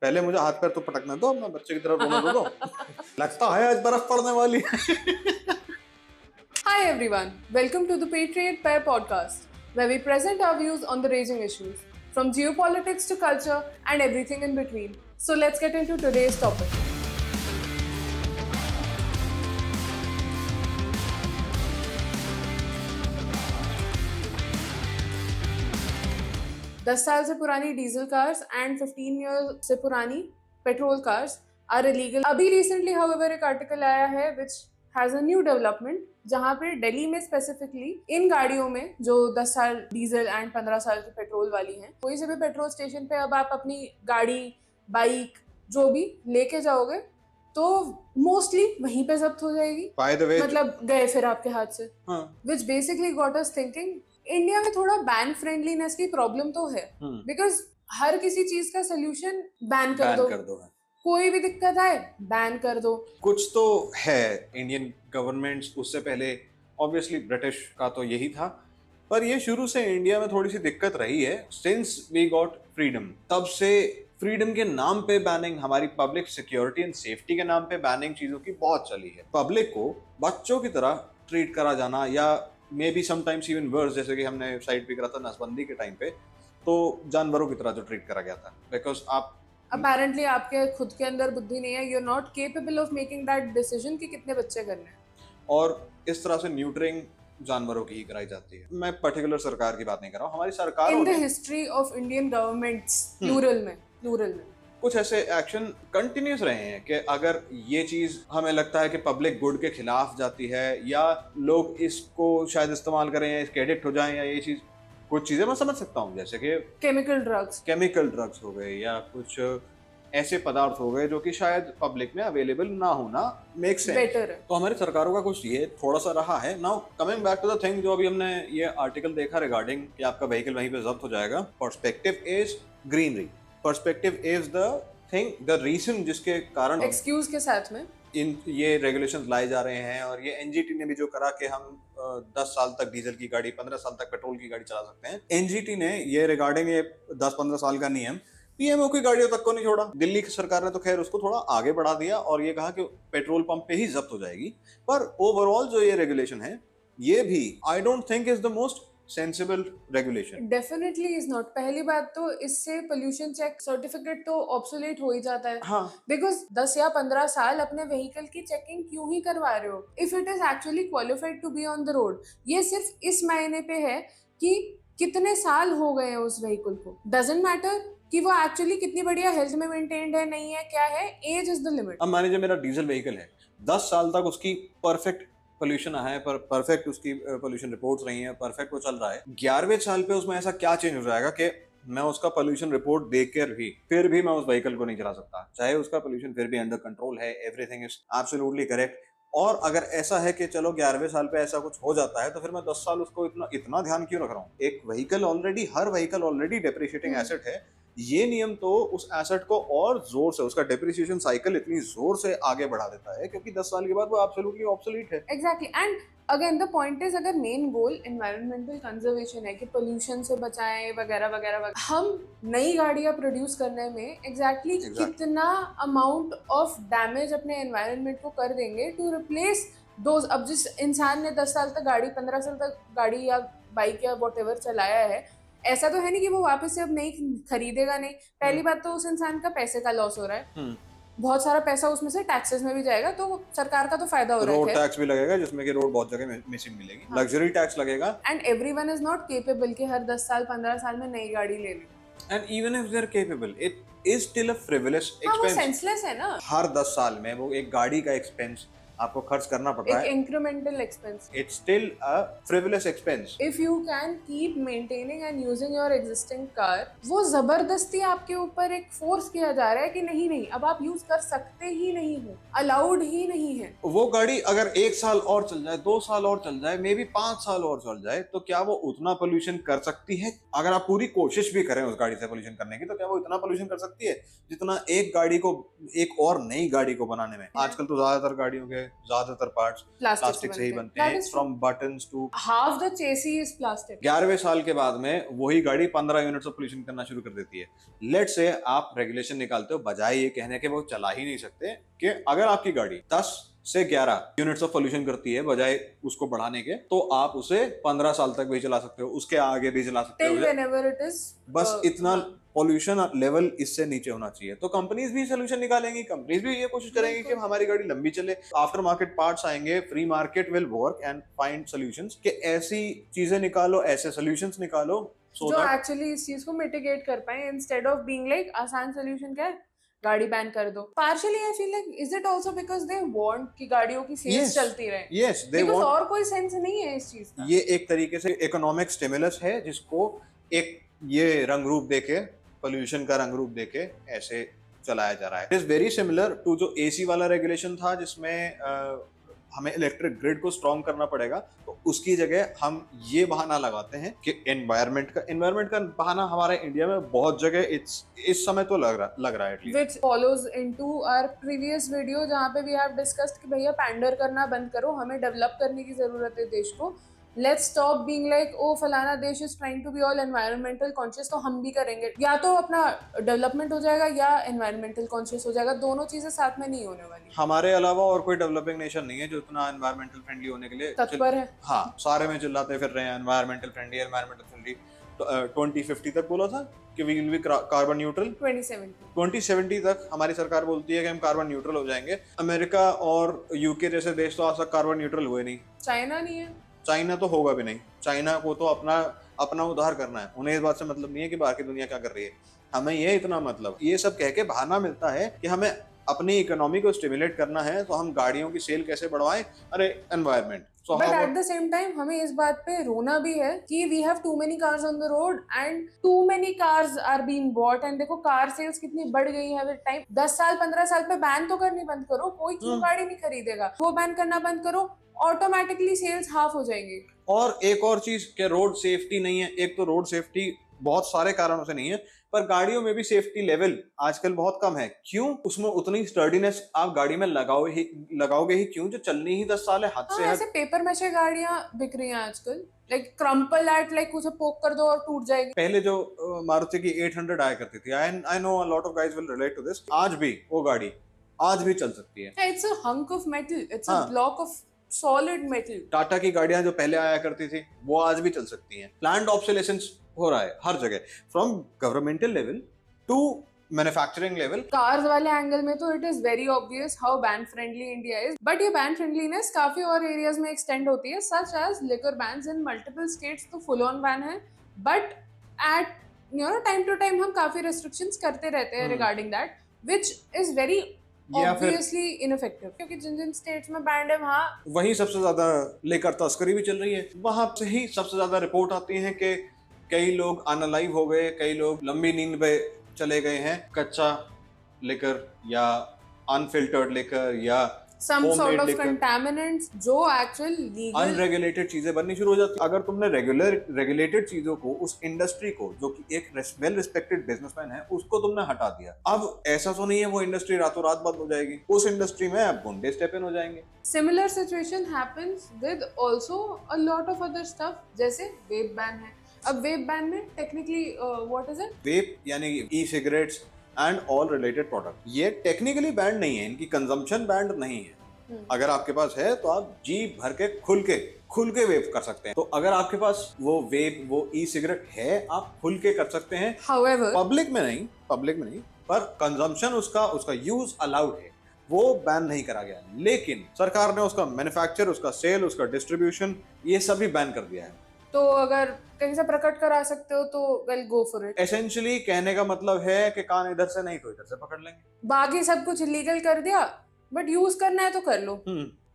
पहले मुझे हाथ पैर तो पटकने दो, मैं बच्चे की तरह रोने दो। लगता है आज बर्फ पड़ने वाली है। Hi everyone, welcome to the Patriot Pair podcast, where we present our views on the raging issues, from geopolitics to culture and everything in between. So let's get into today's topic. दस साल से पुरानी diesel cars and 15 year से पुरानी petrol cars are illegal. अभी recently however एक article आया है which has a new development, जहां पे दिल्ली में स्पेसिफिकली इन गाड़ियों में जो 10 साल डीजल एंड 15 साल की पेट्रोल वाली हैं, कोई से भी पेट्रोल स्टेशन पे अब आप अपनी गाड़ी, बाइक जो भी लेके जाओगे तो मोस्टली वहीं पे जब्त हो जाएगी। बाय द वे, मतलब गए फिर आपके हाथ से, which basically got us thinking India में थोड़ा बैन फ्रेंडलीनेस की प्रॉब्लम तो है, बिकॉज हर किसी चीज का सोल्यूशन बैन कर दो। कोई भी दिक्कत आए बैन कर दो। कुछ तो है इंडियन गवर्नमेंट्स, उससे पहले ऑब्वियसली ब्रिटिश का तो यही था, पर ये शुरू से इंडिया में थोड़ी सी दिक्कत रही है। सिंस वी गॉट फ्रीडम, तब से फ्रीडम के नाम पे बैनिंग, हमारी पब्लिक सिक्योरिटी एंड सेफ्टी के नाम पे बैनिंग चीजों की बहुत चली है। पब्लिक को बच्चों की तरह ट्रीट करा जाना, या may be sometimes even worse, जैसे कि हमने साइड पे करा था नसबंदी के टाइम पे, तो जानवरों की तरह जो ट्रीट करा गया था, बिकॉज आप अपेरेंटली आपके खुद के अंदर बुद्धि नहीं है, you are not capable of making that decision कि कितने बच्चे करने हैं, और इस तरह से न्यूट्रिंग जानवरों की ही कराई जाती है। मैं पर्टिकुलर सरकार की बात नहीं कर रहा हूँ, हमारी सरकार in the history of Indian governments plural में कुछ ऐसे एक्शन कंटिन्यूस रहे हैं कि अगर ये चीज हमें लगता है कि पब्लिक गुड के खिलाफ जाती है, या लोग इसको शायद इस्तेमाल करें या इसके एडिक्ट हो जाएं, या ये चीज, कुछ चीजें मैं समझ सकता हूँ, जैसे कि केमिकल ड्रग्स हो गए, या कुछ ऐसे पदार्थ हो गए जो कि शायद पब्लिक में अवेलेबल ना होना मेक सेंस। बेटर है। तो हमारी सरकारों का कुछ ये थोड़ा सा रहा है। Now coming back to the thing, जो अभी हमने ये आर्टिकल देखा रिगार्डिंग कि आपका व्हीकल वहीं पे जब्त हो जाएगा। Perspective is greenery, perspective is the thing, the reason जिसके कारण एक्सक्यूज के साथ में इन ये रेगुलेशंस लाए जा रहे हैं। और ये एनजीटी ने भी जो करा कि हम 10 साल तक डीजल की गाड़ी, 15 साल तक पेट्रोल की गाड़ी चला सकते हैं। एनजीटी ने ये रिगार्डिंग ये 10-15 साल का नियम पीएमओ की गाड़ियों तक को नहीं छोड़ा। दिल्ली की सरकार ने तो खैर उसको थोड़ा आगे बढ़ा दिया और ये कहा कि पेट्रोल पंप पे ही जब्त हो जाएगी। पर ओवरऑल जो ये रेगुलेशन है, ये भी I don't think is the most sensible regulation. Definitely is not. पहली बात तो इससे पोल्यूशन चेक सर्टिफिकेट तो ऑब्सोलेट हो ही जाता है। हाँ, बिकॉज 10 या 15 साल अपने व्हीकल की चेकिंग क्यों ही करवा रहे हो if it is actually qualified to be on the road. ये सिर्फ इस मायने पे है कि कितने साल हो गए हैं उस व्हीकल को, डजंट मैटर कि वो एक्चुअली कितनी बढ़िया हेल्थ में मेंटेन्ड है, नहीं है, क्या है, एज इज द लिमिट। अब मान लीजिए मेरा डीजल व्हीकल है, 10 साल तक उसकी परफेक्ट पोल्यूशन है, पर परफेक्ट उसकी पोल्यूशन रिपोर्ट्स रही हैं, परफेक्ट वो चल रहा है। 11वें साल पे उसमें ऐसा क्या चेंज हो जाएगा कि मैं उसका पोल्यूशन रिपोर्ट देखकर भी फिर भी मैं उस व्हीकल को नहीं चला सकता, चाहे उसका पोल्यूशन फिर भी अंडर कंट्रोल है, एवरीथिंग इज एब्सोल्युटली करेक्ट। और अगर ऐसा है कि चलो 11वें साल पे ऐसा कुछ हो जाता है, तो फिर मैं 10 साल उसको इतना ध्यान क्यों रख रहा हूँ? एक व्हीकल ऑलरेडी, हर व्हीकल ऑलरेडी डेप्रिशिएटिंग एसेट है। ये नियम तो उस एसेट को और जोर से, उसका डेप्रिसिएशन साइकिल इतनी जोर से आगे बढ़ा देता है, क्योंकि 10 साल के बाद वो एब्सोल्युटली ऑब्सोलीट है। Exactly. And again the point is, अगर मेन गोल एनवायरमेंटल कंजर्वेशन है कि पोल्यूशन से बचाएं वगैरह वगैरह वगैरह, हम नई गाड़ियां प्रोड्यूस करने में एग्जैक्टली कितना अमाउंट ऑफ डैमेज अपने एनवायरमेंट को कर देंगे टू रिप्लेस दोज। अब जिस इंसान ने 10 साल तक गाड़ी, 15 साल तक गाड़ी या बाइक या वॉट चलाया है, ऐसा तो है नहीं कि वो वापस से अब नहीं खरीदेगा। नहीं, पहली बात तो उस इंसान का पैसे का लॉस हो रहा है, बहुत सारा पैसा उसमें से टैक्सेस में भी जाएगा, तो सरकार का तो फायदा हो रहा है। रोड टैक्स भी लगेगा, जिसमें कि रोड बहुत जगह मिसिंग मिलेगी। लग्जरी टैक्स लगेगा। And everyone is not capable कि हर 10 साल 15 साल में नई गाड़ी ले ले। And even if they are capable, it is still a frivolous expense. वो सेंसलेस है ना। हर 10 साल में वो एक गाड़ी का एक्सपेंस आपको खर्च करना पड़ रहा है, एक incremental expense. It's still a frivolous expense. If you can keep maintaining and using your existing car, वो जबरदस्ती आपके ऊपर एक फोर्स किया जा रहा है कि नहीं नहीं, अब आप यूज कर सकते ही नहीं हो, अलाउड ही नहीं है। वो गाड़ी अगर 1 साल और चल जाए, 2 साल और चल जाए, मे बी 5 साल और चल जाए, तो क्या वो उतना पोल्यूशन कर सकती है? अगर आप पूरी कोशिश भी करें उस गाड़ी से पोल्यूशन करने की, तो क्या वो इतना पोल्यूशन कर सकती है जितना एक गाड़ी को, एक और नई गाड़ी को बनाने में? आजकल तो ज्यादातर गाड़ियों के ज्यादातर पार्ट्स प्लास्टिक से ही बनते हैं, from buttons to half the chassis is plastic. 11वें साल के बाद में वही गाड़ी 15 यूनिट्स ऑफ पोल्यूशन करना शुरू कर देती है। लेट से आप रेगुलेशन निकालते हो, बजाय ये कहने के वो चला ही नहीं सकते, कि अगर आपकी गाड़ी 10 से 11 यूनिट्स ऑफ पोल्यूशन करती है बजाय उसको बढ़ाने के, तो आप उसे 15 साल तक भी चला सकते हो, उसके आगे भी चला सकते Till हो। whenever it is, बस इतना पॉल्यूशन लेवल इससे नीचे होना चाहिए। तो कंपनीज भी सोल्यूशन निकालेंगी, कंपनीज भी ये कोशिश करेंगी कि हमारी गाड़ी लंबी चले। आफ्टर मार्केट पार्ट्स आएंगे, free market will work and find solutions, कि ऐसी चीजें निकालो, ऐसे सॉल्यूशंस निकालो जो एक्चुअली इस चीज को मिटिगेट कर पाए, इंस्टेड ऑफ बीइंग लाइक आसान सॉल्यूशन क्या है, गाड़ी बैन कर दो। Partially I feel like is it also because they want कि गाड़ियों की सेल्स चलती रहे। Yes, they want, want. और कोई सेंस नहीं है इस चीज का। ये एक तरीके से इकोनॉमिक स्टिमुलस है, जिसको एक ये रंग रूप देके, पोल्यूशन का रंग रूप देके ऐसे चलाया जा रहा है। It is very similar to जो एसी वाला रेगुलेशन था, जिसमें हमें इलेक्ट्रिक ग्रिड को स्ट्रॉन्ग करना पड़ेगा, तो उसकी जगह हम ये बहाना लगाते हैं कि एनवायरनमेंट का बहाना हमारे इंडिया में बहुत जगह इस समय तो लग रहा है at least. Which follows into our previous video जहाँ पे we have discussed कि भैया पैंडर करना बंद करो, हमें डेवलप करने की जरूरत है देश को। Let's stop being like ओ फलाना देश is trying to be all environmental conscious, तो हम भी करेंगे। या तो अपना डेवलपमेंट हो जाएगा या environmental conscious हो जाएगा, दोनों चीजें साथ में नहीं होने वाली। हमारे अलावा और कोई डेवलपिंग नेशन नहीं है जो इतना एनवायरमेंटल फ्रेंडली होने के लिए तत्पर है। हाँ, सारे में चिल्लाते फिर रहे हैं एनवायरमेंटल फ्रेंडली। 2050 तक बोला था कि we will be carbon neutral. 2070 तक हमारी सरकार बोलती है कि हम कार्बन न्यूट्रल हो जाएंगे। अमेरिका और यूके जैसे देश तो आज तक कार्बन न्यूट्रल हुए नहीं। चाइना नहीं है, चाइना तो होगा भी नहीं। चाइना को तो अपना उद्धार करना है, उन्हें इस बात से मतलब नहीं है कि बाकी दुनिया क्या कर रही है। हमें ये इतना मतलब, ये सब कह के बहाना मिलता है कि हमें अपनी इकोनॉमी को स्टिमुलेट करना है, तो हम गाड़ियों की सेल कैसे बढ़वाएं, अरे environment. But at the same time हमें इस बात पे रोना भी है कि we have too many cars on the road and too many cars are being bought. And देखो कार सेल्स कितनी बढ़ गई है विद टाइम। 10 साल 15 साल पे बैन तो करनी बंद करो, कोई क्यों गाड़ी नहीं खरीदेगा, वो बैन करना बंद करो, ऑटोमेटिकली सेल्स हाफ हो जाएंगे। और एक और चीज कि रोड सेफ्टी नहीं है। एक तो रोड सेफ्टी बहुत सारे कारणों से नहीं है, पर गाड़ियों में भी सेफ्टी लेवल आजकल बहुत कम है। क्यों? उसमें उतनी स्टर्डीनेस आप गाड़ी में लगाओगे ही क्यों, जो चलनी ही 10 साल है। हद से ऐसे पेपर मैशे गाड़ियां बिक रही हैं आजकल, लाइक क्रम्पल एट, लाइक उसे पोक कर दो और टूट जाएगी। पहले जो मारुति की 800 आया करती थी, I know a lot of guys will relate to this, आज भी वो गाड़ी आज भी चल सकती है। It's a hunk of metal, it's a block of solid metal. Tata की गाड़ियां जो पहले आया करती थी वो आज भी चल सकती हैं। प्लान्ड ऑब्सोलेसेंस हो रहा है हर जगह, from governmental level to manufacturing level. Cars वाले एंगल में तो it is very obvious how ban friendly India is, but ये बैन फ्रेंडलीनेस काफी और एरियाज में एक्सटेंड होती है, such as liquor bans in multiple states तो फुल ऑन बैन है, but at time to time हम काफी रेस्ट्रिक्शंस करते रहते हैं regarding that, which is very obviously ineffective, क्योंकि जिन जिन स्टेट्स में बैंड है वहाँ वहीं सबसे ज्यादा लेकर तस्करी भी चल रही है। वहां से ही सबसे ज्यादा रिपोर्ट आती है कि कई लोग अनलाइव हो गए, कई लोग लंबी नींद पे चले गए हैं। कच्चा लेकर या अनफिल्टर्ड लेकर या some sort of contaminants जो एक्चुअल लीगल अनरेगुलेटेड चीजें बननी शुरू हो जाती। अगर तुमने रेगुलेटेड चीजों को, उस इंडस्ट्री को जो कि एक वेल रिस्पेक्टेड बिजनेसमैन है, उसको तुमने हटा दिया, अब ऐसा तो नहीं है वो इंडस्ट्री रातों रात बंद हो जाएगी। उस इंडस्ट्री में अब गुंडे स्टेप इन हो जाएंगे। Similar situation happens with also a lot of other stuff, जैसे वेप बैन है। अब वेप बैन में technically what is it, vape यानी e cigarettes and all related product, ये टेक्निकली बैंड नहीं है, इनकी कंजम्पशन बैंड नहीं है। अगर आपके पास है तो आप जी भर के खुल के वेप कर सकते हैं। तो अगर आपके पास वो वेप, वो ई सिगरेट है, आप खुल के कर सकते हैं। However, पब्लिक में नहीं, पर कंजम्पशन उसका यूज अलाउड है, वो बैन नहीं करा गया। लेकिन सरकार ने उसका मैन्युफैक्चर, उसका सेल, उसका डिस्ट्रीब्यूशन, ये सभी बैन कर दिया है। तो अगर कहीं से प्रकट करा सकते हो तो well go for it. Essentially कहने का मतलब है कि कान इधर से नहीं तो इधर से पकड़ लेंगे। बाकी सब कुछ इलीगल कर दिया, बट यूज करना है तो कर लो।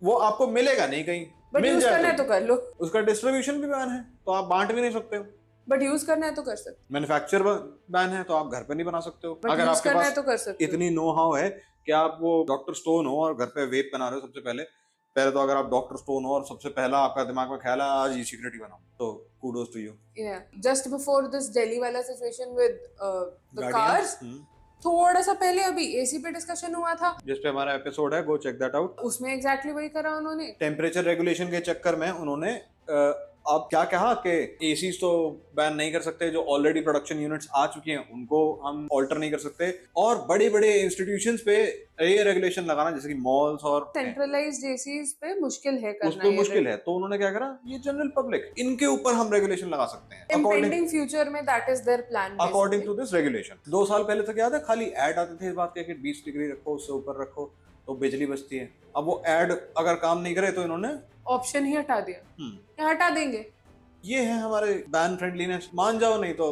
वो आपको मिलेगा नहीं कहीं, बट यूज करना है तो कर लो। उसका डिस्ट्रीब्यूशन भी बैन है, तो आप बांट भी नहीं सकते हो। बट यूज करना है तो कर सकते। मैन्युफैक्चर बैन है, तो आप घर पे नहीं बना सकते हो। अगर आपके पास तो कर सकते इतनी नो हाउ है कि आप वो डॉक्टर स्टोन हो और घर पे वेप बना रहे हो, सबसे पहले तो अगर आप डॉक्टर स्टोन हो और सबसे पहला आपका दिमाग में ख्याल है आज ई सिगरेट ही बनाओ, तो kudos to you। Just before this Delhi वाला सिचुएशन विद द कार्स, थोड़ा सा पहले अभी एसी पे डिस्कशन हुआ था, जिस पे हमारा एपिसोड है, गो चेक दैट आउट। उसमें एग्जैक्टली वही करा उन्होंने। टेम्परेचर रेगुलेशन के चक्कर में उन्होंने अब क्या कहा कि एसीज तो बैन नहीं कर सकते, जो ऑलरेडी प्रोडक्शन यूनिट्स आ चुकी हैं उनको हम ऑल्टर नहीं कर सकते, और बड़े बड़े इंस्टीट्यूशंस पे ये रेगुलेशन लगाना, जैसे कि मॉल्स और सेंट्रलाइज्ड एसीज पे मुश्किल है करना, उस पे मुश्किल है। तो उन्होंने क्या करा, ये जनरल पब्लिक, इनके ऊपर हम रेगुलेशन लगा सकते हैं इम्पेंडिंग फ्यूचर में, that is their plan according to this regulation. 2 साल पहले तक याद है खाली ऐड आते थे इस बात के कि 20 डिग्री रखो, उससे ऊपर रखो तो बिजली बचती है। अब वो ऐड अगर काम नहीं करे तो इन्होंने ऑप्शन ही हटा दिया, या हटा देंगे। ये है हमारे बैन फ्रेंडलीनेस, मान जाओ नहीं तो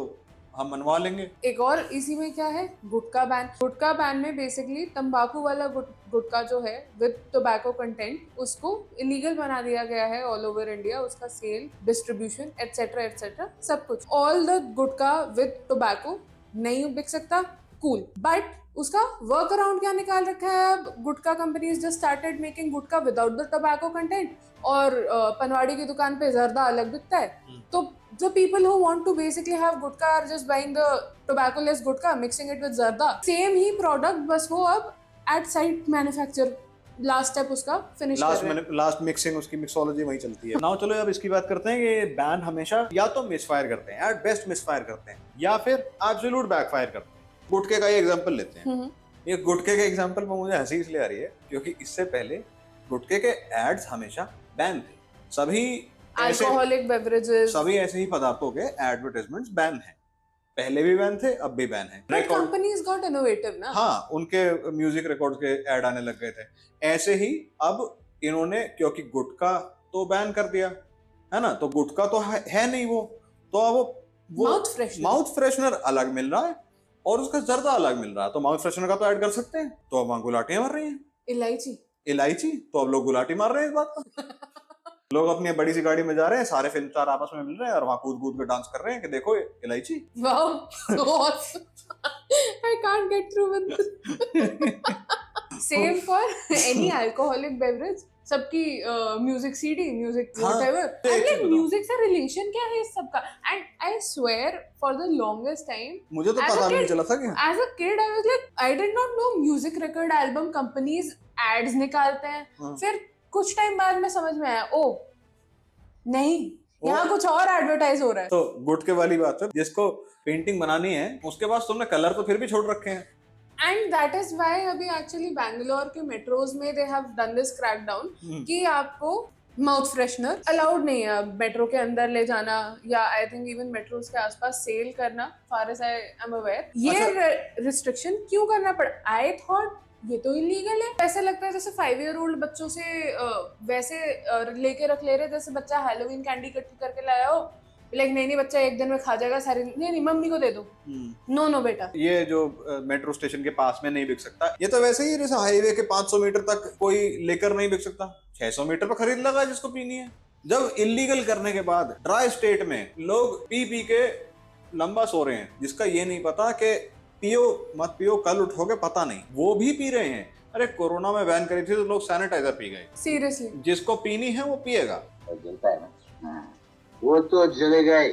हम मनवा लेंगे। एक और इसी में क्या है, गुटखा बैन। गुटखा बैन में बेसिकली तंबाकू वाला गुटखा जो है विद टोबैको कंटेंट, उसको इलीगल बना दिया गया है ऑल ओवर इंडिया। उसका सेल, डिस्ट्रीब्यूशन एटसेट्रा एटसेट्रा सब कुछ, all the gutkha with tobacco नहीं बिक सकता, कूल। बट उसका वर्क अराउंड क्या निकाल रखा है, अब gutkha companies just started making gutkha without the tobacco content, और पनवाड़ी की दुकान पे जर्दा अलग बिकता है। तो the people who want to basically have gutkha are just buying the tobacco less gutkha, mixing it with zarda, same ही प्रोडक्ट, बस वो अब at site manufacture, last step उसका फिनिश कर रहे हैं। लास्ट मिक्सिंग, उसकी मिक्सोलॉजी वही चलती है। नाउ चलो अब इसकी बात करते हैं कि बैन हमेशा या तो मिसफायर करते हैं, एट बेस्ट मिसफायर करते हैं, या फिर एब्सोल्यूट बैकफायर करते हैं। गुटखे का ही एग्जांपल लेते हैं। ये गुटखे के एग्जांपल पर मुझे हंसी इसलिए आ रही है क्योंकि इससे पहले गुटखे के एड्स हमेशा बैन थे। सभी अल्कोहलिक बेवरेजेस, सभी ऐसे ही पदार्थों के एडवर्टाइजमेंट्स बैन हैं। पहले भी बैन थे, अब भी बैन है। कंपनीज गॉट इनोवेटिव ना। हाँ, उनके म्यूजिक रिकॉर्ड्स के ऐड आने लग गए थे। ऐसे ही अब इन्होंने, क्योंकि गुटखा तो बैन कर दिया है ना, तो गुटखा तो है नहीं वो, तो अब वो माउथ फ्रेशनर अलग मिल रहा है और उसका जर्दा अलग मिल रहा है। तो माउथ फ्रेशनर का तो ऐड कर सकते हैं, तो अब वहां गुलाटियां मार रही हैं। इलायची तो अब लोग गुलाटी मार रहे हैं इस बात पर। लोग अपनी बड़ी सी गाड़ी में जा रहे हैं, सारे फिल्म स्टार आपस में मिल रहे हैं और वहां कूद कूद के डांस कर रहे हैं कि देखो इलायची। I can't get through with this. Same for any alcoholic beverage. सबकी music CD, music whatever, and music से रिलेशन क्या है इस सब का? And I swear for the longest time मुझे तो पता नहीं चला था कि as a kid I was like, I did not know music record album companies ads निकालते हैं। फिर कुछ टाइम बाद में समझ में आया, ओ नहीं, यहाँ कुछ और एडवर्टाइज हो रहा है। तो गुटके वाली बात है, जिसको पेंटिंग बनानी है उसके पास तुमने कलर तो फिर भी छोड़ रखे हैं। एंड दैट इज व्हाई अभी एक्चुअली बैंगलोर के मेट्रोज में they have done this crackdown कि आपको माउथ फ्रेशनर अलाउड नहीं है मेट्रो के अंदर ले जाना, या आई थिंक इवन मेट्रोज के आसपास सेल करना, far as I am aware. ये रिस्ट्रिक्शन क्यों करना पड़ा? आई थॉट ये तो इलीगल है। ऐसा लगता है जैसे 5 ईयर ओल्ड बच्चों से वैसे लेके रख ले रहे, जैसे बच्चा हैलोवीन कैंडी इकट्ठी करके लाया हो, लाइक नहीं बच्चा एक दिन में खा जाएगा सारी, नहीं मम्मी को दे दो। नो बेटा, ये जो मेट्रो स्टेशन के पास में नहीं बिक सकता, ये तो वैसे ही जैसे हाईवे के 500 मीटर तक कोई लेकर नहीं बिक सकता, 600 मीटर पर खरीद लगा जिसको पीनी है। जब इलीगल करने के बाद ड्राई स्टेट में लोग पी के लंबा सो रहे हैं, जिसका ये नहीं पता कि पियो मत पियो, कल उठोगे पता नहीं, वो भी पी रहे हैं। अरे कोरोना में बैन करी थी तो लोग सैनिटाइजर पी गए। सीरियसली, जिसको पीनी है वो पिएगा। वो तो जलेगा ही,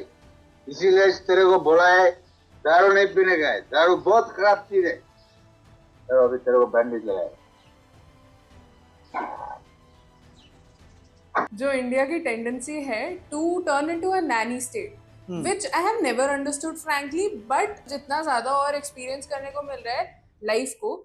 इसीलिए तेरे को बोला है दारू नहीं पीने का है, दारू बहुत खराब चीज है। तो अभी तेरे को बैंडेज लगाया। जो इंडिया की टेंडेंसी है to turn into a nanny state, which I have never understood frankly, but जितना ज्यादा और एक्सपीरियंस करने को मिल रहा है लाइफ को,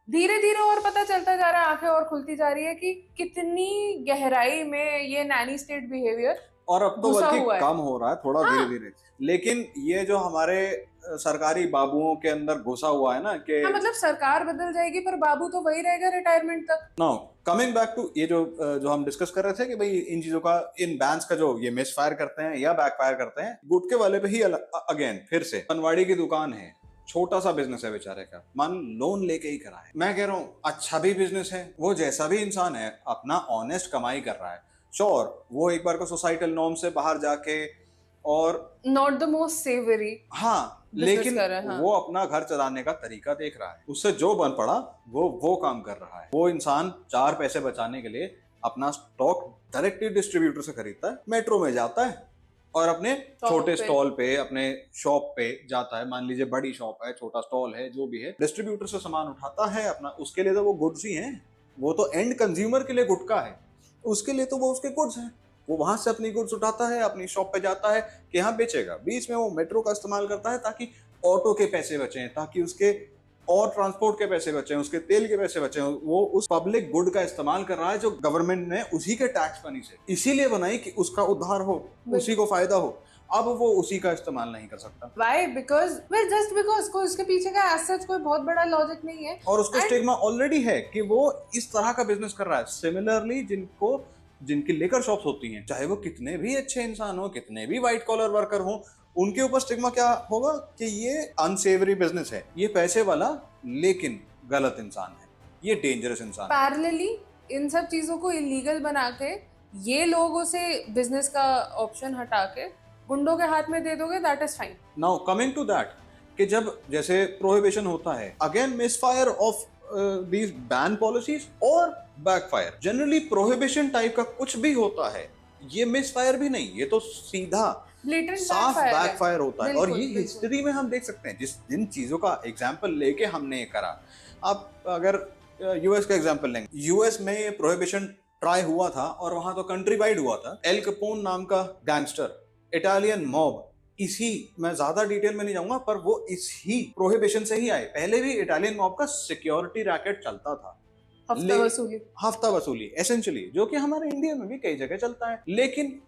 धीरे धीरे और पता चलता जा रहा है, आंखें और खुलती जा रही है कि कितनी गहराई में ये नैनी स्टेट बिहेवियर, और अब तो बल्कि कम हो रहा है थोड़ा धीरे धीरे। लेकिन ये जो हमारे सरकारी बाबुओं के अंदर घुसा हुआ है ना कि मतलब सरकार बदल जाएगी पर बाबू तो वही रहेगा रिटायरमेंट तक। नो, कमिंग बैक टू ये जो हम डिस्कस कर रहे थे कि भाई इन चीजों का, इन बैंस का जो ये मिसफायर करते हैं या बैकफायर करते हैं, गुटके वाले पे ही अगेन फिर से, पनवाड़ी की दुकान है, छोटा सा बिजनेस है बेचारे का, मन लोन लेके ही करा है। मैं कह रहा हूँ अच्छा भी बिजनेस है, वो जैसा भी इंसान है अपना ऑनेस्ट कमाई कर रहा है। श्योर वो एक बार को सोसाइटल नॉर्म से बाहर जाके और नॉट द मोस्ट सेवरी, हाँ, लेकिन वो अपना घर चलाने का तरीका देख रहा है, उससे जो बन पड़ा वो काम कर रहा है। वो इंसान 4 पैसे बचाने के लिए अपना स्टॉक डायरेक्टली डिस्ट्रीब्यूटर से खरीदता है, मेट्रो में जाता है और अपने छोटे पे। स्टॉल पे, अपने शॉप पे जाता है, मान लीजिए बड़ी शॉप है, छोटा स्टॉल है, जो भी है, डिस्ट्रीब्यूटर से सामान उठाता है अपना, उसके लिए तो वो गुड्स ही हैं, वो तो एंड कंज्यूमर के लिए गुटखा है, उसके लिए तो वो उसके गुड्स हैं, वो वहां से अपनी गुड्स उठाता है, अपनी शॉप पे जाता है कि यहाँ बेचेगा, बीच में वो मेट्रो का इस्तेमाल करता है ताकि ऑटो के पैसे बचें, ताकि उसके और ट्रांसपोर्ट के पैसे बचे, उसके तेल के पैसे बचे, वो उस पब्लिक गुड का इस्तेमाल कर रहा है जो गवर्नमेंट ने उसी के टैक्स मनी से इसीलिए बनाई कि उसका उद्धार हो, उसी को फायदा हो। अब वो उसी का इस्तेमाल नहीं कर सकता। Why? Because well, just because को उसके पीछे का as such कोई बहुत बड़ा लॉजिक नहीं है, और उसको स्टिग्मा ऑलरेडी है कि वो इस तरह का बिजनेस कर रहा है। सिमिलरली जिनकी लेकर शॉप्स होती हैं, चाहे वो कितने भी अच्छे इंसान हो, कितने भी व्हाइट कॉलर वर्कर हो, उनके ऊपर स्टिग्मा क्या होगा कि ये अनसेवरी बिजनेस है, ये पैसे वाला लेकिन गलत इंसान है, ये डेंजरस इंसान है। पैरेलली इन सब चीजों को इलीगल बना के ये लोगों से बिजनेस का ऑप्शन हटा के गुंडों के हाथ में दे दोगे, that is fine. Now coming to that कि जब जैसे प्रोहिबिशन होता है, again misfire of these ban policies और बैकफायर। जनरली प्रोहिबिशन टाइप का कुछ भी होता है, ये मिसफायर भी नहीं, ये तो सीधा साफ बैकफायर होता है। और ये हिस्ट्री में हम देख सकते हैं, जिन चीजों का एग्जाम्पल लेके हमने करा। आप अगर यूएस का एग्जाम्पल लेंगे, यूएस में ये प्रोहिबिशन ट्राई हुआ था और वहां तो कंट्री वाइड हुआ था। एल कैपोन नाम का गैंगस्टर, इटालियन मॉब, इसी, मैं ज्यादा डिटेल में नहीं जाऊंगा, पर वो इसी प्रोहिबिशन से ही आए। पहले भी इटालियन मॉब का सिक्योरिटी रैकेट चलता था, हफ्ता वसूली एसेंशियली, जो कि हमारे इंडिया में भी कई जगह चलता है। लेकिन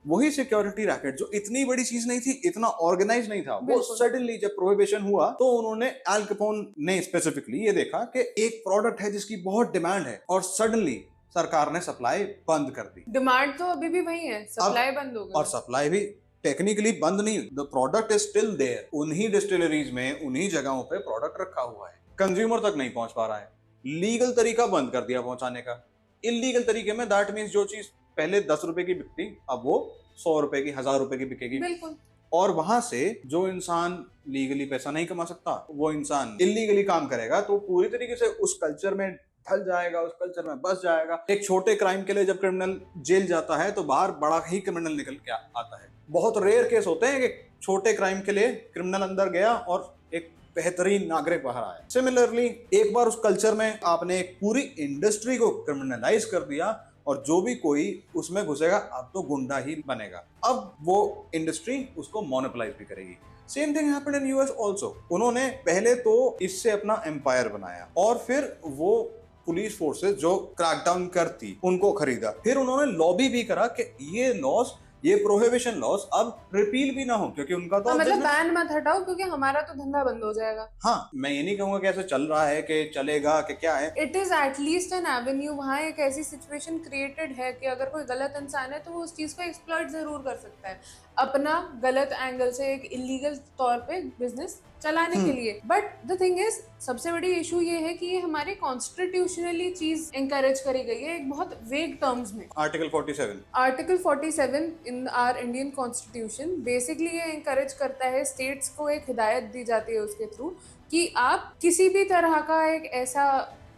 वही सिक्योरिटी रैकेट जो इतनी बड़ी चीज नहीं थी, इतना ऑर्गेनाइज नहीं था, वो सडनली जब प्रोहिबिशन हुआ तो उन्होंने, एल कैपोन ने स्पेसिफिकली ये देखा कि एक प्रोडक्ट है जिसकी बहुत डिमांड है, और सडनली सरकार ने सप्लाई बंद कर दी। डिमांड तो अभी भी वही है, सप्लाई बंद हो गई, और सप्लाई भी टेक्निकली बंद नहीं, the product is still there, उन्हीं डिस्टिलरीज में, उन्हीं जगहों पे प्रोडक्ट रखा हुआ है, कंज्यूमर तक नहीं पहुंच पा रहा है। लीगल तरीका बंद कर दिया पहुंचाने का। इलीगल तरीके में दैट मीन्स जो चीज पहले 10 रुपए की बिकती, अब वो 100 रुपए की, 1000 रुपए की बिकेगी। बिल्कुल। और वहां से जो इंसान लीगली पैसा नहीं कमा सकता, वो इंसान इलीगली काम करेगा, तो पूरी तरीके से उस कल्चर में ढल जाएगा, उस कल्चर में बस जाएगा। एक छोटे क्राइम के लिए जब क्रिमिनल जेल जाता है तो बाहर बड़ा ही क्रिमिनल निकल के आता है। बहुत रेयर केस होते हैं कि छोटे क्राइम के लिए क्रिमिनल अंदर गया और एक बेहतरीन नागरिक बाहर आया। सिमिलरली एक बार उस कल्चर में आपने एक पूरी इंडस्ट्री को क्रिमिनलाइज कर दिया, और जो भी कोई उसमें घुसेगा अब तो गुंडा ही बनेगा। अब वो इंडस्ट्री उसको मोनोपोलाइज भी करेगी। Same thing happened in US also. उन्होंने पहले तो इससे अपना एम्पायर बनाया, और फिर वो पुलिस फोर्सेस जो क्रैकडाउन करती उनको खरीदा। फिर उन्होंने लॉबी भी करा कि ये लॉस, ये प्रोहिबिशन लॉस अब रिपील भी ना हो, क्योंकि उनका तो मतलब बैन मत हटाओ क्योंकि हमारा तो धंधा बंद हो जाएगा। हाँ, मैं ये नहीं कहूंगा कि ऐसा चल रहा है कि चलेगा कि क्या है। It is at least N Avenue. वहाँ एक ऐसी सिचुएशन क्रिएटेड है कि अगर कोई गलत इंसान है तो वो उस चीज को एक्सप्लॉइट जरूर कर सकता है अपना गलत एंगल से, एक इलीगल तौर पे बिजनेस चलाने के लिए। बट द थिंग इज, सबसे बड़ी इशू ये है कि ये हमारे कॉन्स्टिट्यूशनली चीज एनकरेज करी गई है एक बहुत वेग टर्म्स में। Article 47 in our Indian constitution basically ये एनकरेज करता है, स्टेट्स को एक हिदायत दी जाती है उसके थ्रू कि आप किसी भी तरह का एक ऐसा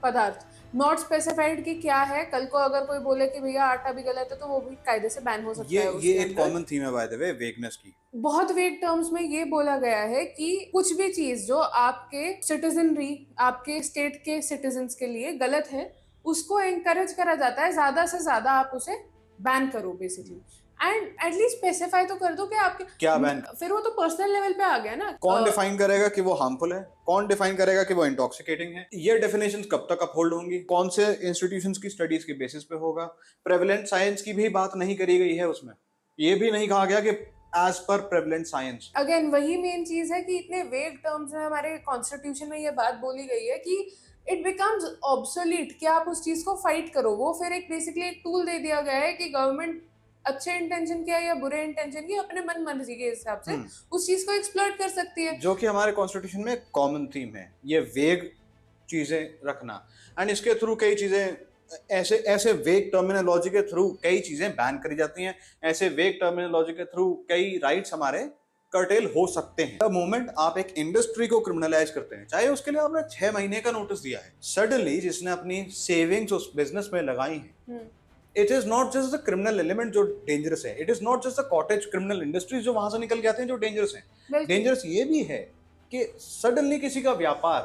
पदार्थ, नॉट स्पेसिफाइड कि क्या है, कल को अगर कोई बोले कि भैया आटा भी गलत है तो वो भी कायदे से बैन हो सकता है। ये एक कॉमन थीम है बाय द वे, वेगनेस की। बहुत वेग टर्म्स में ये बोला गया है कि कुछ भी चीज जो आपके सिटीजनरी, आपके स्टेट के सिटीजन्स के लिए गलत है, उसको एनकरेज करा जाता है ज्यादा से ज्यादा आप उसे बैन करो बेसिकली। एंड एटलीस्ट स्पेसिफाई तो कर दो कि आपके क्या बैन। फिर वो तो पर्सनल लेवल पे आ गया ना। कौन डिफाइन करेगा कि वो हार्मफुल है, कौन डिफाइन करेगा कि वो इंटॉक्सिकेटिंग है, ये डेफिनेशंस कब तक अपहोल्ड होंगी, कौन से इंस्टीट्यूशंस की स्टडीज के बेसिस पे होगा। प्रेवलेंट साइंस की भी बात नहीं करी गई है उसमें, ये भी नहीं कहा गया कि as per prevalent science. Again वही मेन चीज है कि इतने वेग टर्म्स में हमारे कॉन्स्टिट्यूशन में ये बात बोली गई है कि इट बिकम्स ऑब्सोलीट कि आप उस चीज को फाइट करो। वो फिर एक बेसिकली एक टूल दे दिया गया है कि गवर्नमेंट अच्छे इंटेंशन किया या बुरे इंटेंशन की अपने मन मर्जी के हिसाब से उस चीज को एक्सप्लॉइट कर सकती है, जो कि हमारे कॉन्स्टिट्यूशन में कॉमन थीम है, ये वेग चीजें रखना। एंड इसके थ्रू कई चीजें ऐसे वेग टर्मिनोलॉजी के थ्रू कई चीजें बैन करी जाती हैं, ऐसे वेग टर्मिनोलॉजी के थ्रू कई राइट्स हमारे कर्टेल हो सकते हैं। द मोमेंट आप एक इंडस्ट्री को क्रिमिनलाइज करते हैं, चाहे उसके लिए आपने 6 महीने का नोटिस दिया है, सडनली जिसने अपनी सेविंग्स उस बिजनेस में लगाई हैं it is not just the criminal element जो डेंजरस है, it is not just the cottage criminal industries जो वहां से निकल के आते हैं जो डेंजरस हैं। बिल्कुल। डेंजरस ये भी है कि सडनली किसी का व्यापार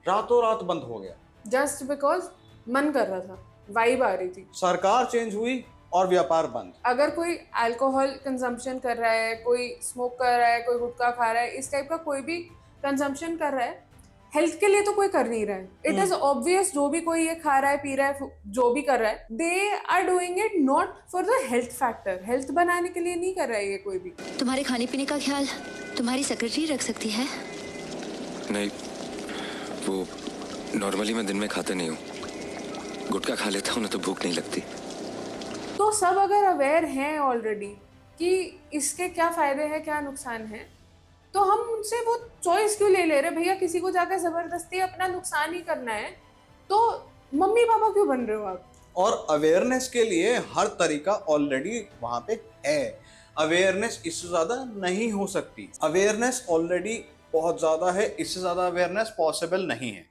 रातों रात बंद हो गया, जस्ट बिकॉज मन कर रहा था, वाइब आ रही थी, सरकार चेंज हुई और व्यापार बंद। अगर कोई अल्कोहल कंजम्पशन कर रहा है, कोई स्मोक कर रहा है, कोई गुटखा खा रहा है, इस टाइप का कोई भी कंजम्पशन कर रहा है, हेल्थ के लिए तो कोई कर नहीं रहा है। इट इज ऑब्वियस, जो भी कोई ये खा रहा है, पी रहा है, जो भी कर रहा है, they are doing it not for the health factor, health बनाने के लिए नहीं कर रहा है ये कोई भी। तुम्हारे खाने पीने का ख्याल तुम्हारी सेक्रेटरी रख सकती है। नहीं, वो नॉर्मली मैं दिन में खाते नहीं हूँ, गुटखा खा लेता हूँ ना तो भूख नहीं लगती। तो सब अगर अवेयर हैं ऑलरेडी कि इसके क्या फायदे हैं, क्या नुकसान है, तो हम उनसे वो चॉइस क्यों ले रहे? भैया किसी को जाकर जबरदस्ती अपना नुकसान ही करना है तो मम्मी पापा क्यों बन रहे हो आप? और अवेयरनेस के लिए हर तरीका ऑलरेडी वहां पे है। अवेयरनेस इससे ज्यादा नहीं हो सकती, अवेयरनेस ऑलरेडी बहुत ज्यादा है, इससे ज्यादा अवेयरनेस पॉसिबल नहीं है।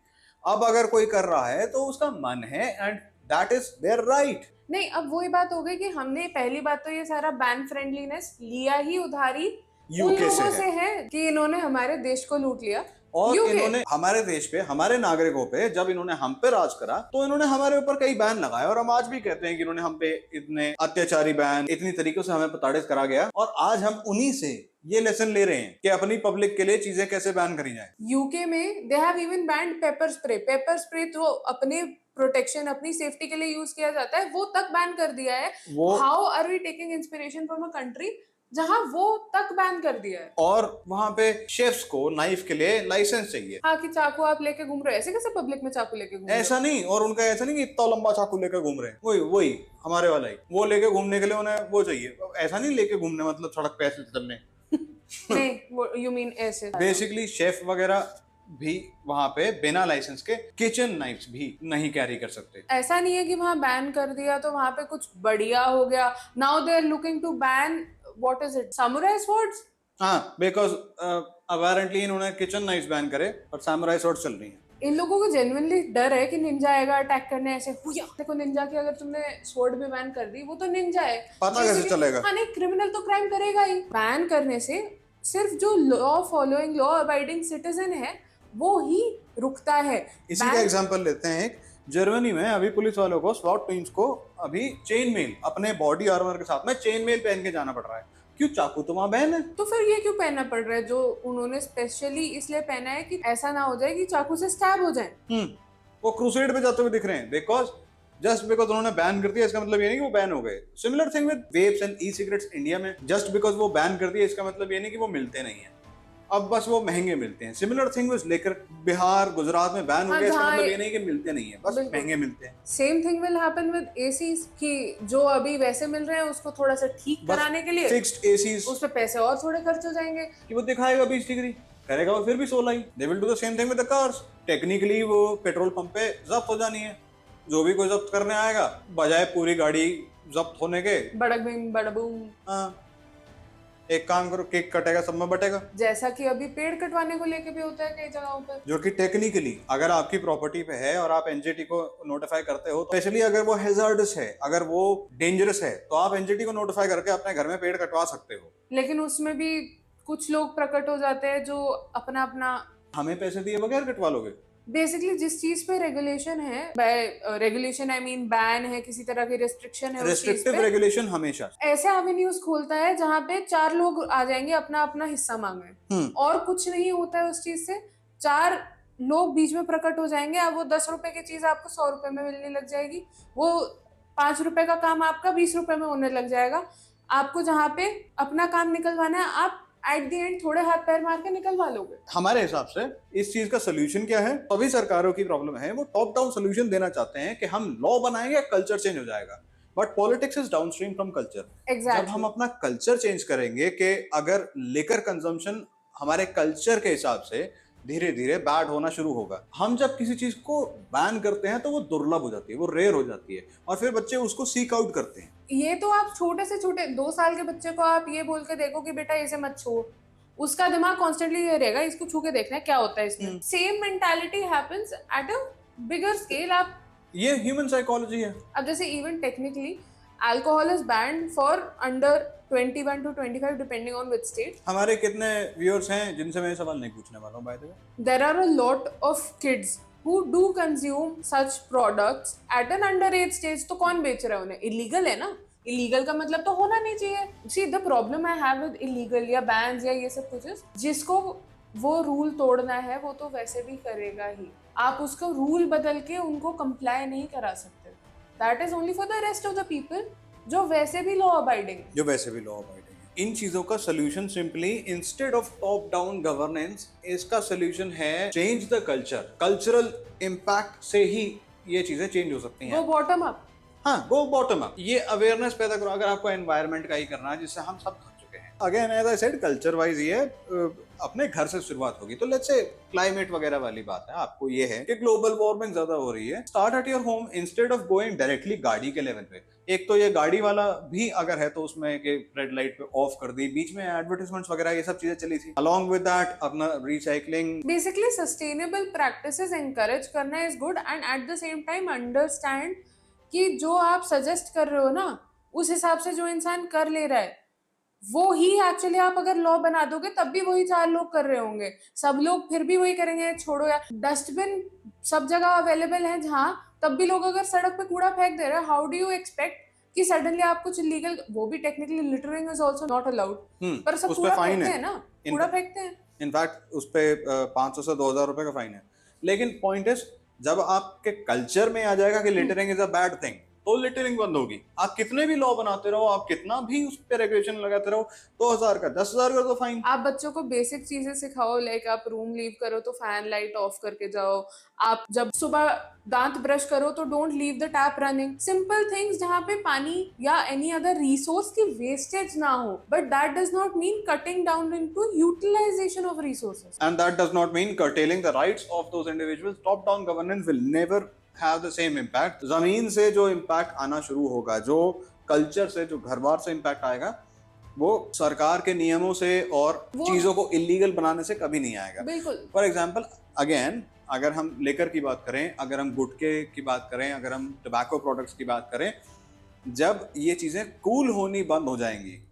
अब अगर कोई कर रहा है तो उसका मन है and that is their right. नहीं, अब वही बात हो गई कि हमने पहली बात तो ये सारा बैन फ्रेंडलीनेस लिया ही उधारी उन यूके लोगों से से है कि इन्होंने हमारे देश को लूट लिया। और UK इन्होंने हमारे देश पे, हमारे नागरिकों पे, जब इन्होंने हम पे राज करा तो इन्होंने हमारे ऊपर कई बैन लगाए और हम आज भी कहते हैं कि इन्होंने हम पे इतने अत्याचारी बैन, इतनी तरीकों से हमें प्रताड़ित करा गया। और आज हम उन्हीं से ये लेसन ले रहे हैं कि अपनी पब्लिक के लिए चीजें कैसे बैन करी जाए। यूके में they have even band paper spray. Paper spray तो अपने प्रोटेक्शन, अपनी सेफ्टी के लिए यूज किया जाता है, वो तक बैन कर दिया है। How are we taking inspiration from a country जहां वो तक बैन कर दिया है? और वहां पे शेफ्स को नाइफ के लिए लाइसेंस चाहिए। हाँ, कि चाकू आप लेके घूम रहे हो, ऐसे कैसे पब्लिक में चाकू लेके घूम रहे हो? ऐसा नहीं, और उनका ऐसा नहीं कि इतना लंबा चाकू लेकर घूम रहे हैं, वही हमारे वाला ही, वो लेके घूमने के लिए उन्हें वो चाहिए। ऐसा नहीं लेके घूमने मतलब सड़क पे ऐसे चलने। नहीं, यू मीन ऐसे। बेसिकली शेफ वगैरह भी वहां पे बिना लाइसेंस के किचन नाइफ्स भी नहीं कैरी कर सकते। ऐसा नहीं है कि वहां बैन कर दिया तो वहां पे कुछ बढ़िया हो गया। Now they are looking to ban, what is it, samurai swords. हाँ, बिकॉज अपेरेंटली इन्होंने किचन नाइफ्स बैन करे और सामुराई स्वॉर्ड चल रही है। इन लोगों को जेन्युइनली डर है कि निंजा आएगा अटैक करने, ऐसे हुआ। देखो, निंजा की अगर तुमने स्वॉर्ड भी बैन कर दी, वो तो निंजा है, पता कैसे चलेगा? हाँ नहीं, क्रिमिनल तो क्राइम करेगा ही। बैन करने से सिर्फ जो law following, law abiding citizen है वो ही रुकता है। इसी का एग्जांपल लेते हैं, एक जर्मनी में अभी पुलिस वालों को, स्वॉट टीम्स को अभी चेन मेल, अपने बॉडी आर्मर के साथ में चेन मेल पहन के जाना पड़ रहा है। क्यों? चाकू तो वहां बैन है। तो फिर ये क्यों पहनना पड़ रहा है? जो उन्होंने स्पेशली इसलिए पहना है कि ऐसा ना हो जाए कि चाकू से स्टैब हो जाए। वो क्रूसेड पे जाते हुए दिख रहे हैं, बिकॉज जस्ट बिकॉज उन्होंने बैन कर दिया इसका मतलब ये नहीं कि वो बैन हो गए। Similar thing with वेप्स and E cigarettes India में, जस्ट बिकॉज वो बैन कर दिया इसका मतलब ये नहीं कि वो मिलते नहीं है, अब बस वो महंगे मिलते हैं। सिमिलर थिंग विद लेकर बिहार, गुजरात में बैन हो गया, इसका मतलब ये नहीं कि मिलते नहीं है, बस महंगे मिलते हैं। Same thing will happen with ACs कि जो अभी वैसे मिल रहे हैं उसको थोड़ा सा ठीक कराने के लिए फिक्स्ड एसीज, उस पे पैसे और थोड़े खर्च हो जाएंगे। कि वो दिखाएगा 20 डिग्री, करेगा वो फिर भी 16 ही। They will do the same thing with the cars. Technically वो पेट्रोल पंप पे जब्त हो जानी है, जो भी कोई जब्त करने आएगा बजाय पूरी गाड़ी जब्त होने के, बड़क बीम बड़बूम। हाँ, एक काम करो, केक कटेगा सब में बटेगा। जैसा कि अभी पेड़ कटवाने को लेके भी होता है कई जगहों पर, जो कि टेक्निकली अगर आपकी प्रॉपर्टी पे है और आप एनजीटी को नोटिफाई करते हो, स्पेशली अगर वो हैजार्डस है, अगर वो डेंजरस है, तो आप एनजीटी को नोटिफाई करके अपने घर में पेड़ कटवा सकते हो। लेकिन उसमें भी कुछ लोग प्रकट हो जाते हैं जो अपना अपना, हमें पैसे दिए बगैर कटवा लोगे। बेसिकली जिस चीज पे रेगुलेशन है, रेगुलेशन आई मीन बैन है, किसी तरह की रिस्ट्रिक्शन है, रेस्ट्रिक्टिव रेगुलेशन हमेशा ऐसे एवेन्यूज खोलता है जहाँ पे 4 लोग आ जाएंगे अपना अपना हिस्सा मांगने, और कुछ नहीं होता है उस चीज से। 4 लोग बीच में प्रकट हो जाएंगे, अब वो 10 रुपए की चीज आपको 100 रुपए में मिलने लग जाएगी, वो 5 रुपए का काम आपका 20 रुपए में होने लग जाएगा। आपको जहाँ पे अपना काम निकलवाना है, आप एट द एंड थोड़े हाथ पैर मार के निकलवा लोगे। हमारे हिसाब से इस चीज का सोल्यूशन क्या है? सभी सरकारों की प्रॉब्लम है, वो टॉप डाउन सोल्यूशन देना चाहते हैं कि हम लॉ बनाएंगे, कल्चर चेंज हो जाएगा। But politics is downstream from culture. जब हम अपना कल्चर चेंज करेंगे कि अगर लेकर कंजम्पशन हमारे कल्चर के हिसाब से धीरे धीरे बैड होना शुरू होगा। हम जब किसी चीज को बैन करते हैं तो वो दुर्लभ हो जाती है, वो रेयर हो जाती है, और फिर बच्चे उसको सीक आउट करते हैं। ये तो आप छोटे से छोटे 2 साल के बच्चे को आप ये बोल के देखो कि बेटा इसे मत छू, उसका दिमाग कॉन्स्टेंटली ये रहेगा इसको छू के देखना है क्या होता है इसमें। Same mentality happens at a bigger scale. आप, ये ह्यूमन साइकोलॉजी है। अब जैसे even technically Alcohol is banned for under 21 to 25 depending on which state. हमारे कितने व्यूअर्स हैं जिनसे मैं ये सवाल नहीं पूछने वाला हूँ by the way. There are a lot of kids who do consume such products at an underage stage. तो कौन बेच रहा है उन्हें? Illegal है ना? Illegal का मतलब तो होना नहीं चाहिए। See, the problem I have with illegal या bans या ये सब कुछ, जिसको वो रूल तोड़ना है वो तो वैसे भी करेगा ही। आप उसको रूल बदल के उनको कंप्लाई नहीं करा सकते। That is only for the rest of the people जो वैसे भी लॉ अबाइडिंग, जो वैसे भी लॉ अबाइडिंग है। इन चीजों का solution simply instead of top down governance, इसका सोल्यूशन है change the culture. Cultural impact से ही ये चीजें चेंज हो सकती हैं। वो बॉटम अप। हाँ, गो बॉटम अप। ये अवेयरनेस पैदा करो। अगर आपको एनवायरनमेंट का ही करना है जिससे हम सब थक चुके हैं। Again as I said, culture wise ये अपने घर से शुरुआत होगी। तो लेट्स से क्लाइमेट वगैरह वाली बात है, आपको ये है कि ग्लोबल वार्मिंग ज्यादा हो रही है, start at your home instead of going directly गाड़ी के लेवल पे। एक तो ये गाड़ी वाला भी अगर है तो उसमें कि रेड लाइट पे ऑफ कर दी, बीच में एडवर्टाइजमेंट्स वगैरह ये सब चीजें चली थी। अलॉन्ग विद दैट अपना recycling, basically sustainable practices encourage करना is good and at the same time understand कि जो आप सजेस्ट कर रहे हो ना, उस हिसाब से जो इंसान कर ले रहा है वो ही एक्चुअली आप अगर लॉ बना दोगे तब भी वही 4 लोग कर रहे होंगे, सब लोग फिर भी वही करेंगे। छोड़ो यार, डस्टबिन सब जगह अवेलेबल है जहाँ, तब भी लोग अगर सड़क पे कूड़ा फेंक दे रहे हैं, हाउ डू यू एक्सपेक्ट कि सडनली आप कुछ इलीगल, वो भी technically littering is also not allowed, पर सब उस पे कूड़ा फाइन फेंकते है हैं ना, कूड़ा फेंकते हैं। इनफैक्ट उस पे 500 से 2000 रुपए का फाइन है। लेकिन पॉइंट इज, जब आपके कल्चर में आ जाएगा कि littering is a bad thing, तो लिटरिंग बंद होगी। आप कितने भी लॉ बनाते रहो, आप कितना भी उस पे रेगुलेशन लगाते रहो, 2000 का 10,000 का तो फाइन। आप बच्चों को बेसिक चीजें सिखाओ, लाइक आप रूम लीव करो तो फैन लाइट ऑफ करके जाओ, आप जब सुबह दांत ब्रश करो तो don't leave the tap running. Simple things जहाँ पे पानी या एनी अदर रिसोर्स की वेस्टेज ना हो, but that does not mean cutting down into utilization of resources, and that does not mean curtailing the rights of those individuals. Top down governance will never have the same impact. जमीन से जो impact आना शुरू होगा, जो culture से, जो घर बार से इम्पैक्ट आएगा, वो सरकार के नियमों से और चीजों को इलीगल बनाने से कभी नहीं आएगा। बिल्कुल। फॉर एग्जाम्पल, अगेन अगर हम लेकर की बात करें, अगर हम गुटखे की बात करें, अगर हम टबैको प्रोडक्ट्स की बात करें, जब ये चीजें कूल होनी बंद हो जाएंगी,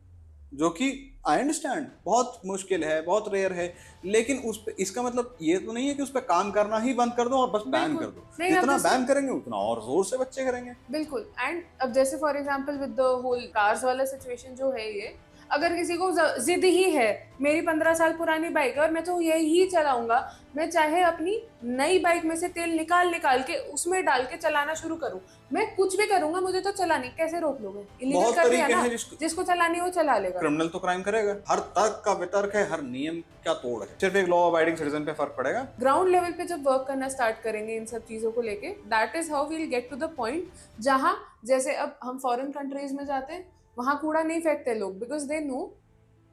जो कि आई अंडरस्टैंड बहुत मुश्किल है, बहुत रेयर है, लेकिन उस पे, इसका मतलब ये तो नहीं है कि उस पर काम करना ही बंद कर दो और बस बैन कर दो। जितना बैन करेंगे उतना और जोर से बच्चे करेंगे। बिल्कुल। एंड अब जैसे for example with the whole cars वाला सिचुएशन जो है, ये अगर किसी को जिद ही है, मेरी 15 साल पुरानी बाइक है और मैं तो यही चलाऊंगा, मैं चाहे अपनी नई बाइक में से तेल निकाल निकाल के उसमें डाल के चलाना शुरू करूं, मैं कुछ भी करूंगा, मुझे तो चलानी, कैसे रोक लोगे? इलीगल कर दिया ना, जिसको चलानी हो चला लेगा। क्रिमिनल तो क्राइम करेगा। हर तर्क का वितर्क है, हर नियम का तोड़ है, सिर्फ एक लॉ अबाइडिंग सिटीजन पे फर्क पड़ेगा। ग्राउंड लेवल पे जब वर्क करना स्टार्ट करेंगे इन सब चीजों को लेके, that is how we will get to the point जहां, जैसे अब हम फॉरेन कंट्रीज में जाते हैं, वहां कूड़ा नहीं फेंकते लोग, बिकॉज दे नो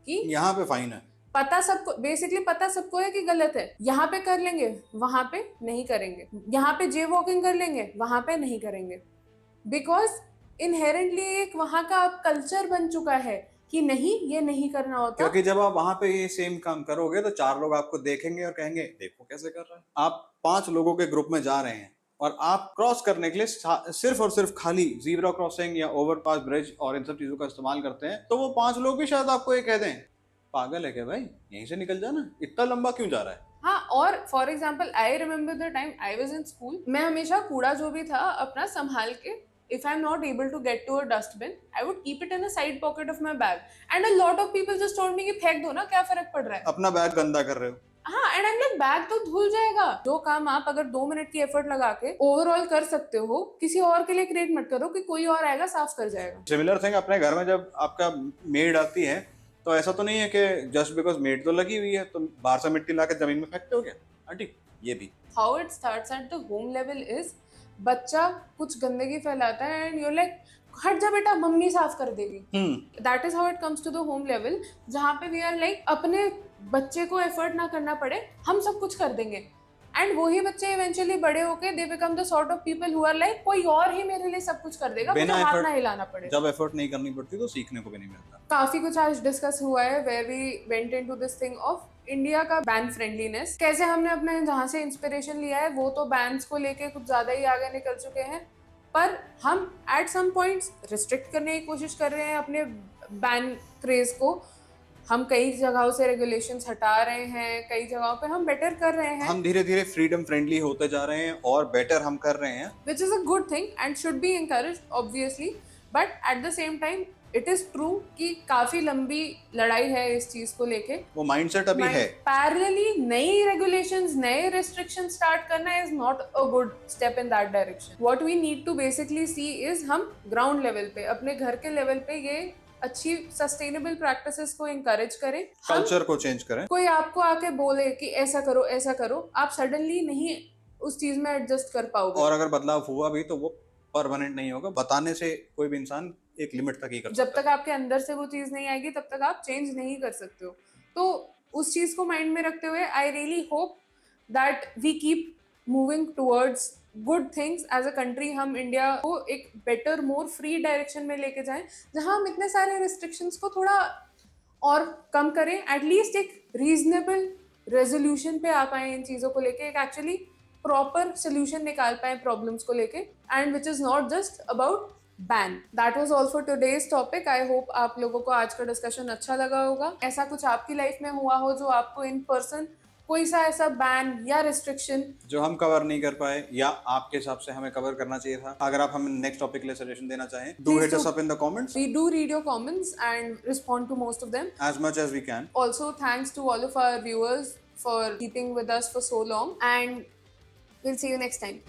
कि यहाँ पे फाइन है। पता सबको, बेसिकली पता सबको है कि गलत है। यहाँ पे कर लेंगे, वहां पे नहीं करेंगे, यहाँ पे जे वॉकिंग कर लेंगे, वहां पे नहीं करेंगे, बिकॉज इनहेरेंटली एक वहां का कल्चर बन चुका है कि नहीं, ये नहीं करना होता। क्योंकि जब आप वहां पे ये सेम काम करोगे तो 4 लोग आपको देखेंगे और कहेंगे देखो कैसे कर रहा है। आप 5 लोगों के ग्रुप में जा रहे हैं और आप क्रॉस करने के लिए सिर्फ और सिर्फ खाली जीब्रा क्रॉसिंग या ओवरपास ब्रिज और इन सब चीजों का इस्तेमाल करते हैं, तो वो 5 लोग भी शायद आपको ये कह दें, पागल है क्या भाई, यहीं से निकल जाना, इतना लंबा क्यों जा रहा है। हाँ, और for example I remember the time I was in school, मैं हमेशा कूड़ा जो भी था अपना संभाल के, if I'm not able to get to a dustbin, I would keep it in a side pocket of my bag. And a lot of people just told me कि फेंक दो ना, क्या फर्क पड़ रहा है, अपना बैग गंदा कर रहे हो। हाँ, and I am like, bag तो धुल जाएगा। जो काम आप अगर 2 मिनट की एफर्ट लगा के ओवरऑल कर सकते हो, किसी और के लिए क्रिएट मत करो कि कोई और आएगा साफ कर जाएगा। सिमिलर थिंग अपने घर में जब आपका मेड आती है, तो ऐसा तो नहीं है कि जस्ट बिकॉज मेड तो लगी हुई है तो बाहर से मिट्टी ला के जमीन में फेंकते हो क्या आंटी, ये भी। How it starts at the home level is, बच्चा कुछ गंदगी फैलाता है एंड यू लाइक, हट जा बेटा, मम्मी साफ कर देगी। That is how it comes to the home level, जहाँ पे वी आर लाइक, अपने बच्चे को एफर्ट ना करना पड़े, हम सब कुछ कर देंगे। एंड वही बच्चे इवेंचुअली बड़े होके they become the sort of people who are like, कोई और ही मेरे लिए सब कुछ कर देगा, मुझे हाथ ना हिलाना पड़े। जब एफर्ट नहीं करनी पड़ती तो सीखने को भी नहीं मिलता। काफी कुछ आज डिस्कस हुआ है, where we went into this thing of India का बैन फ्रेंडलीनेस, कैसे हमने अपने जहाँ से इंस्पिरेशन लिया है वो तो बैन्स को लेके कुछ ज्यादा ही आगे निकल चुके हैं, पर हम एट सम पॉइंट्स रिस्ट्रिक्ट करने की कोशिश कर रहे हैं अपने बैन क्रेज को। हम कई जगहों से रेगुलेशंस हटा रहे हैं, कई जगहों पे हम बेटर कर रहे हैं, हम धीरे धीरे फ्रीडम फ्रेंडली होते जा रहे हैं और बेटर हम कर रहे हैं, which is a good thing and should be encouraged obviously, but at the same time it is true कि काफी लंबी लड़ाई है इस चीज को लेके। वो माइंडसेट अभी है। पैरेलली नई रेगुलेशंस, नए रिस्ट्रिक्शन स्टार्ट करना is not a good step in that direction. What we need to basically see is हम ग्राउंड लेवल पे, अपने घर के लेवल पे ये अच्छी सस्टेनेबल प्रैक्टिसेस को encourage करें, कल्चर को चेंज करें। कोई आपको आके बोले कि ऐसा करो ऐसा करो, आप सडनली नहीं उस चीज में एडजस्ट कर पाओगे। और अगर बदलाव हुआ भी तो वो परमानेंट नहीं होगा। बताने से कोई भी इंसान एक लिमिट तक ही कर जब सकता तक आपके अंदर से वो चीज नहीं आएगी तब तक आप चेंज नहीं कर सकते हो। तो उस चीज को माइंड में रखते हुए I really hope that we keep moving towards good things as a country. हम इंडिया को एक बेटर, मोर फ्री डायरेक्शन में लेके जाएं, जहां हम इतने सारे रिस्ट्रिक्शंस को थोड़ा और कम करें, एटलीस्ट एक रीजनेबल रेजोल्यूशन पे आ पाए इन चीज़ों को लेके, एक एक्चुअली प्रॉपर सोल्यूशन निकाल पाए प्रॉब्लम्स को लेके, and which is not just about ban. That was all for today's topic. I hope आप लोगों को आज का डिस्कशन अच्छा लगा होगा। ऐसा कुछ आपकी लाइफ में हुआ हो जो आपको इन पर्सन कोई सा ऐसा बैन या रिस्ट्रिक्शन जो हम कवर नहीं कर पाए या आपके हिसाब से हमें कवर करना चाहिए था, अगर आप हमें नेक्स्ट टॉपिक के लिए सजेशन देना चाहें, do hit us up in the comments. we do read your comments and respond to most of them as much as we can. Also thanks to all of our viewers for keeping with us for so long, and we'll see you next time.